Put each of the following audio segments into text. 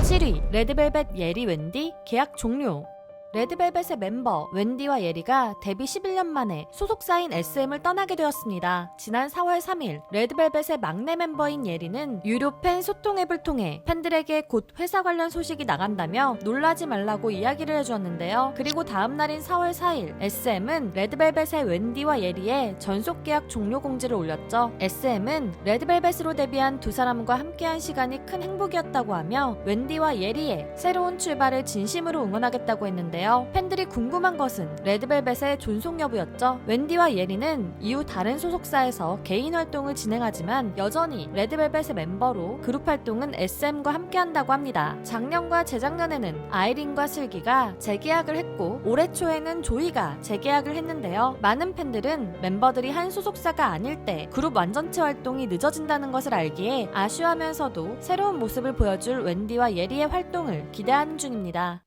7위 레드벨벳 예리 웬디 계약 종료. 레드벨벳의 멤버 웬디와 예리가 데뷔 11년 만에 소속사인 SM을 떠나게 되었습니다. 지난 4월 3일 레드벨벳의 막내 멤버인 예리는 유료 팬 소통 앱을 통해 팬들에게 곧 회사 관련 소식이 나간다며 놀라지 말라고 이야기를 해주었는데요. 그리고 다음날인 4월 4일 SM은 레드벨벳의 웬디와 예리의 전속 계약 종료 공지를 올렸죠. SM은 레드벨벳으로 데뷔한 두 사람과 함께한 시간이 큰 행복이었다고 하며 웬디와 예리의 새로운 출발을 진심으로 응원하겠다고 했는데 팬들이 궁금한 것은 레드벨벳의 존속 여부였죠. 웬디와 예리는 이후 다른 소속사에서 개인 활동을 진행하지만 여전히 레드벨벳의 멤버로 그룹 활동은 SM과 함께한다고 합니다. 작년과 재작년에는 아이린과 슬기가 재계약을 했고 올해 초에는 조이가 재계약을 했는데요. 많은 팬들은 멤버들이 한 소속사가 아닐 때 그룹 완전체 활동이 늦어진다는 것을 알기에 아쉬워하면서도 새로운 모습을 보여줄 웬디와 예리의 활동을 기대하는 중입니다.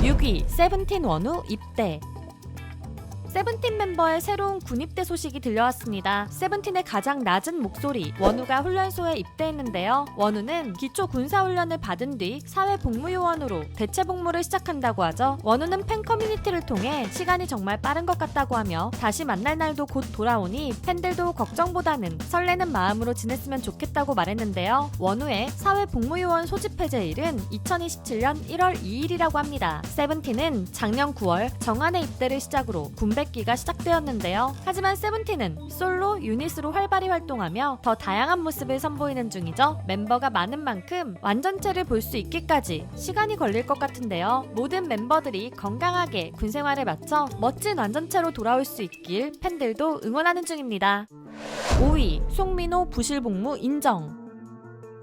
6위 세븐틴 원우 입대. 세븐틴 멤버의 새로운 군입대 소식이 들려왔습니다. 세븐틴의 가장 낮은 목소리 원우가 훈련소에 입대했는데요. 원우는 기초 군사훈련을 받은 뒤 사회복무요원으로 대체복무를 시작한다고 하죠. 원우는 팬 커뮤니티를 통해 시간이 정말 빠른 것 같다고 하며 다시 만날 날도 곧 돌아오니 팬들도 걱정보다는 설레는 마음으로 지냈으면 좋겠다고 말했는데요. 원우의 사회복무요원 소집 해제일은 2027년 1월 2일이라고 합니다. 세븐틴은 작년 9월 정한의 입대를 시작으로 군백 기가 시작되었는데요. 하지만 세븐틴은 솔로, 유닛으로 활발히 활동하며 더 다양한 모습을 선보이는 중이죠. 멤버가 많은 만큼 완전체를 볼 수 있기까지 시간이 걸릴 것 같은데요. 모든 멤버들이 건강하게 군 생활을 마쳐 멋진 완전체로 돌아올 수 있길 팬들도 응원하는 중입니다. 5위 송민호 부실복무 인정.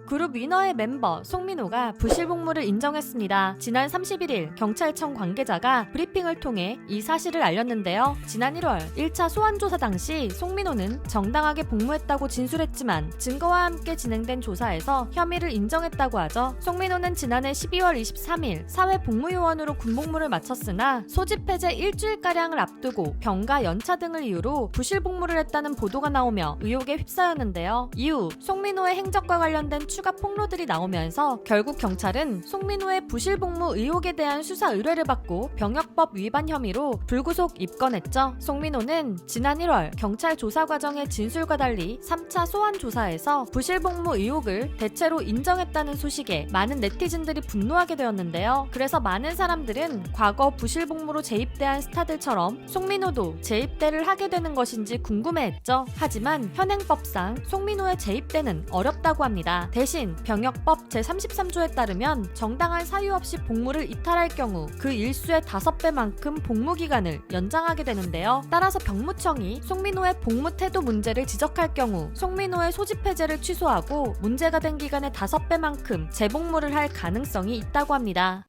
그룹 위너의 멤버 송민호가 부실복무를 인정했습니다. 지난 31일 경찰청 관계자가 브리핑을 통해 이 사실을 알렸는데요. 지난 1월 1차 소환조사 당시 송민호는 정당하게 복무했다고 진술했지만 증거와 함께 진행된 조사에서 혐의를 인정했다고 하죠. 송민호는 지난해 12월 23일 사회복무요원으로 군복무를 마쳤으나 소집 해제 일주일가량을 앞두고 병가 연차 등을 이유로 부실복무를 했다는 보도가 나오며 의혹에 휩싸였는데요. 이후 송민호의 행적과 관련된 추가 폭로들이 나오면서 결국 경찰은 송민호의 부실복무 의혹에 대한 수사 의뢰를 받고 병역법 위반 혐의로 불구속 입건했죠. 송민호는 지난 1월 경찰 조사 과정의 진술과 달리 3차 소환 조사에서 부실복무 의혹을 대체로 인정했다는 소식에 많은 네티즌들이 분노하게 되었는데요. 그래서 많은 사람들은 과거 부실복무로 재입대한 스타들처럼 송민호도 재입대를 하게 되는 것인지 궁금해했죠. 하지만 현행법상 송민호의 재입대는 어렵다고 합니다. 대신 병역법 제33조에 따르면 정당한 사유 없이 복무를 이탈할 경우 그 일수의 5배만큼 복무 기간을 연장하게 되는데요. 따라서 병무청이 송민호의 복무 태도 문제를 지적할 경우 송민호의 소집 해제를 취소하고 문제가 된 기간의 5배만큼 재복무를 할 가능성이 있다고 합니다.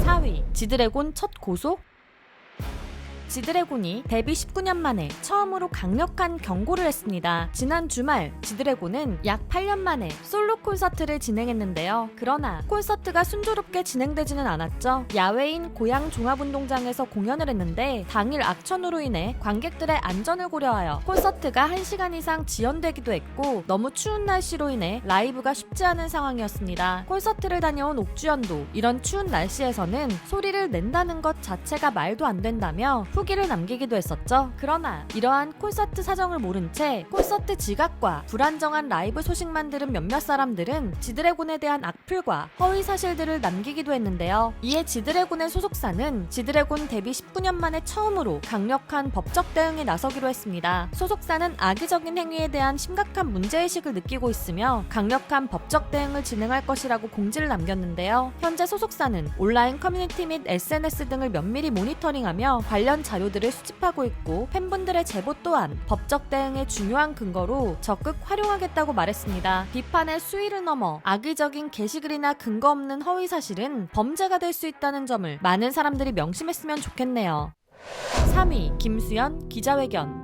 4위 지드래곤 첫 고소? 지드래곤이 데뷔 19년 만에 처음으로 강력한 경고를 했습니다. 지난 주말 지드래곤은 약 8년 만에 솔로 콘서트를 진행했는데요. 그러나 콘서트가 순조롭게 진행되지는 않았죠. 야외인 고양 종합운동장에서 공연을 했는데 당일 악천후로 인해 관객들의 안전을 고려하여 콘서트가 1시간 이상 지연되기도 했고 너무 추운 날씨로 인해 라이브가 쉽지 않은 상황이었습니다. 콘서트를 다녀온 옥주연도 이런 추운 날씨에서는 소리를 낸다는 것 자체가 말도 안 된다며 후기를 남기기도 했었죠. 그러나 이러한 콘서트 사정을 모른 채 콘서트 지각과 불안정한 라이브 소식만 들은 몇몇 사람들은 지드래곤에 대한 악플과 허위 사실들을 남기기도 했는데요. 이에 지드래곤의 소속사는 지드래곤 데뷔 19년 만에 처음으로 강력한 법적 대응에 나서기로 했습니다. 소속사는 악의적인 행위에 대한 심각한 문제의식을 느끼고 있으며 강력한 법적 대응을 진행할 것이라고 공지를 남겼는데요. 현재 소속사는 온라인 커뮤니티 및 SNS 등을 면밀히 모니터링하며 관련 자료들을 수집하고 있고 팬분들의 제보 또한 법적 대응의 중요한 근거로 적극 활용하겠다고 말했습니다. 비판의 수위를 넘어 악의적인 게시글이나 근거 없는 허위 사실은 범죄가 될 수 있다는 점을 많은 사람들이 명심했으면 좋겠네요. 3위 김수현 기자회견.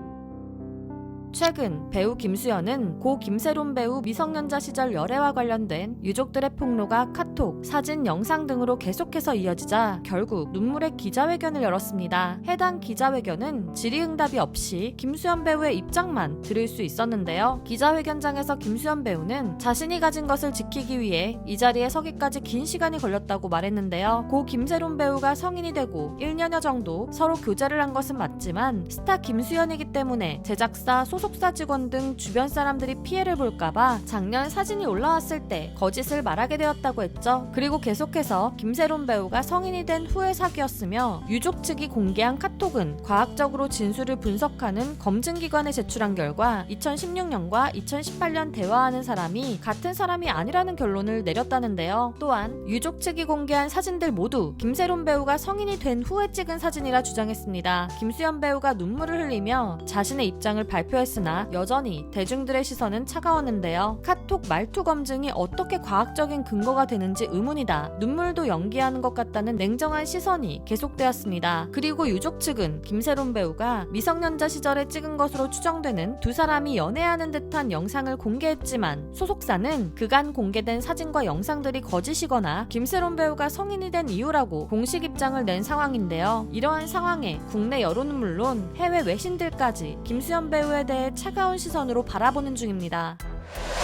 최근 배우 김수현은 고 김세론 배우 미성년자 시절 열애와 관련된 유족들의 폭로가 카톡, 사진, 영상 등으로 계속해서 이어지자 결국 눈물의 기자회견을 열었습니다. 해당 기자회견은 질의응답이 없이 김수현 배우의 입장만 들을 수 있었는데요. 기자회견장에서 김수현 배우는 자신이 가진 것을 지키기 위해 이 자리에 서기까지 긴 시간이 걸렸다고 말했는데요. 고 김세론 배우가 성인이 되고 1년여 정도 서로 교제를 한 것은 맞지만 스타 김수현이기 때문에 제작사, 소속사 직원 등 주변 사람들이 피해를 볼까봐 작년 사진이 올라왔을 때 거짓을 말하게 되었다고 했죠. 그리고 계속해서 김세론 배우가 성인이 된 후의 사귀었으며 유족 측이 공개한 카톡은 과학적으로 진술을 분석하는 검증기관에 제출한 결과 2016년과 2018년 대화하는 사람이 같은 사람이 아니라는 결론을 내렸다는데요. 또한 유족 측이 공개한 사진들 모두 김세론 배우가 성인이 된 후에 찍은 사진이라 주장했습니다. 김수현 배우가 눈물을 흘리며 자신의 입장을 발표했으나 여전히 대중들의 시선은 차가웠는데요. 카톡 말투 검증이 어떻게 과학적인 근거가 되는지 의문이다. 눈물도 연기하는 것 같다는 냉정한 시선이 계속되었습니다. 그리고 유족 측은 김세론 배우가 미성년자 시절에 찍은 것으로 추정되는 두 사람이 연애하는 듯한 영상을 공개했지만 소속사는 그간 공개된 사진과 영상들이 거짓이거나 김세론 배우가 성인이 된 이유라고 공식 입장을 낸 상황인데요. 이러한 상황에 국내 여론은 물론 해외 외신들까지 김수현 배우에 대해 차가운 시선으로 바라보는 중입니다.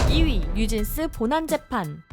2위 뉴진스 본안 재판.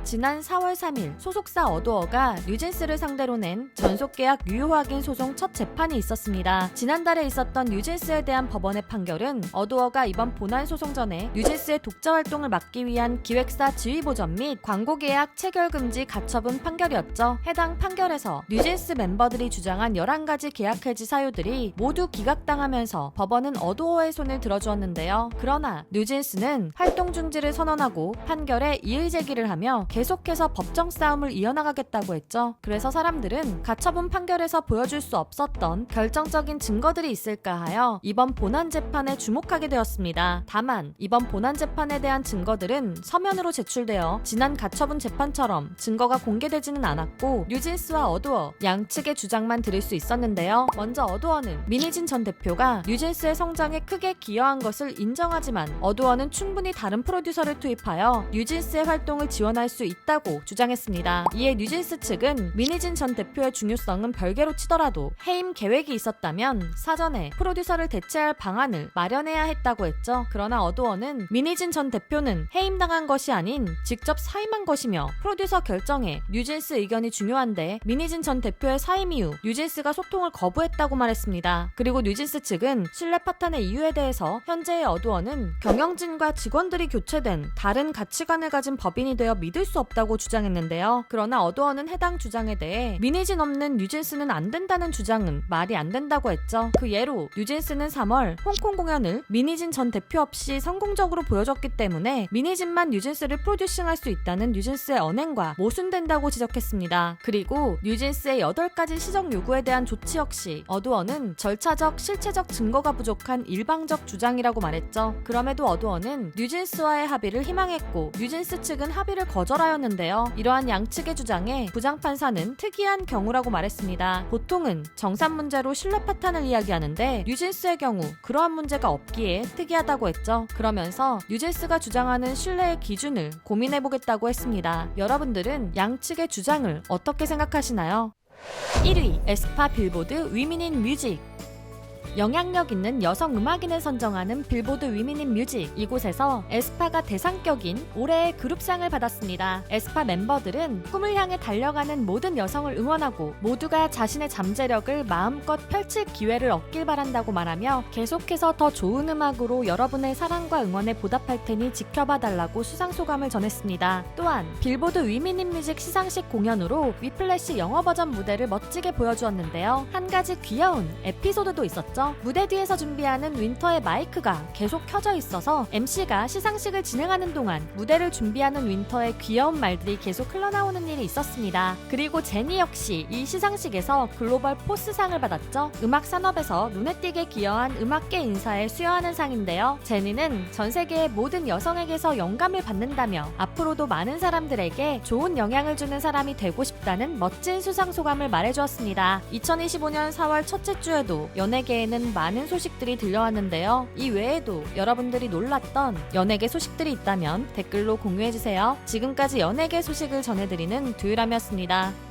지난 4월 3일 소속사 어도어가 뉴진스를 상대로 낸 전속계약 유효 확인 소송 첫 재판이 있었습니다. 지난달에 있었던 뉴진스에 대한 법원의 판결은 어도어가 이번 본안 소송 전에 뉴진스의 독자 활동을 막기 위한 기획사 지휘 보전 및 광고 계약 체결 금지 가처분 판결이었죠. 해당 판결에서 뉴진스 멤버들이 주장한 11가지 계약 해지 사유들이 모두 기각당하면서 법원은 어도어의 손을 들어주었는데요. 그러나 뉴진스는 활동 중지를 선언하고 판결에 이의 제기를 하며 계속해서 법정 싸움을 이어나가겠다고 했죠. 그래서 사람들은 가처분 판결에서 보여줄 수 없었던 결정적인 증거들이 있을까 하여 이번 본안 재판에 주목하게 되었습니다. 다만 이번 본안 재판에 대한 증거들은 서면으로 제출되어 지난 가처분 재판처럼 증거가 공개되지는 않았고 뉴진스와 어도어 양측의 주장만 들을 수 있었는데요. 먼저 어도어는 민희진 전 대표가 뉴진스의 성장에 크게 기여한 것을 인정하지만 어도어는 충분히 다른 프로듀서를 투입하여 뉴진스의 활동을 지원할 수 있다고 주장했습니다. 이에 뉴진스 측은 민희진 전 대표의 중요성은 별개로 치더라도 해임 계획이 있었다면 사전에 프로듀서를 대체할 방안을 마련해야 했다고 했죠. 그러나 어도어는 민희진 전 대표는 해임당한 것이 아닌 직접 사임한 것이며 프로듀서 결정에 뉴진스 의견이 중요한데 민희진 전 대표의 사임 이후 뉴진스가 소통을 거부했다고 말했습니다. 그리고 뉴진스 측은 신뢰 파탄의 이유에 대해서 현재의 어도어는 경영진과 직원들이 교체된 다른 가치관을 가진 법인이 되어 믿을 수 없다고 주장했는데요. 그러나 어도어는 해당 주장에 대해 민희진 없는 뉴진스는 안 된다는 주장은 말이 안 된다고 했죠. 그 예로 뉴진스는 3월 홍콩 공연을 민희진 전 대표 없이 성공적으로 보여줬기 때문에 민희진만 뉴진스를 프로듀싱할 수 있다는 뉴진스의 언행과 모순된다고 지적했습니다. 그리고 뉴진스의 8가지 시정 요구에 대한 조치 역시 어도어는 절차적, 실체적 증거가 부족한 일방적 주장이라고 말했죠. 그럼에도 어도어는 뉴진스와의 합의를 희망했고 뉴진스 측은 합의를 거절하였는데요. 이러한 양측의 주장에 부장판사는 특이한 경우라고 말했습니다. 보통은 정산 문제로 신뢰 파탄을 이야기하는데 뉴진스의 경우 그러한 문제가 없기에 특이하다고 했죠. 그러면서 뉴진스가 주장하는 신뢰의 기준을 고민해보겠다고 했습니다. 여러분들은 양측의 주장을 어떻게 생각하시나요? 1위 에스파 빌보드 위민인 뮤직. 영향력 있는 여성 음악인을 선정하는 빌보드 위민 인 뮤직. 이곳에서 에스파가 대상격인 올해의 그룹상을 받았습니다. 에스파 멤버들은 꿈을 향해 달려가는 모든 여성을 응원하고 모두가 자신의 잠재력을 마음껏 펼칠 기회를 얻길 바란다고 말하며 계속해서 더 좋은 음악으로 여러분의 사랑과 응원에 보답할 테니 지켜봐달라고 수상소감을 전했습니다. 또한 빌보드 위민 인 뮤직 시상식 공연으로 위플래시 영어 버전 무대를 멋지게 보여주었는데요. 한 가지 귀여운 에피소드도 있었죠. 무대 뒤에서 준비하는 윈터의 마이크가 계속 켜져 있어서 MC가 시상식을 진행하는 동안 무대를 준비하는 윈터의 귀여운 말들이 계속 흘러나오는 일이 있었습니다. 그리고 제니 역시 이 시상식에서 글로벌 포스상을 받았죠. 음악 산업에서 눈에 띄게 기여한 음악계 인사에 수여하는 상인데요. 제니는 전 세계의 모든 여성에게서 영감을 받는다며 앞으로도 많은 사람들에게 좋은 영향을 주는 사람이 되고 싶다는 멋진 수상소감을 말해주었습니다. 2025년 4월 첫째 주에도 연예계에 연예계에는 많은 소식들이 들려왔는데요. 이 외에도 여러분들이 놀랐던 연예계 소식들이 있다면 댓글로 공유해주세요. 지금까지 연예계 소식을 전해드리는 두유람이었습니다.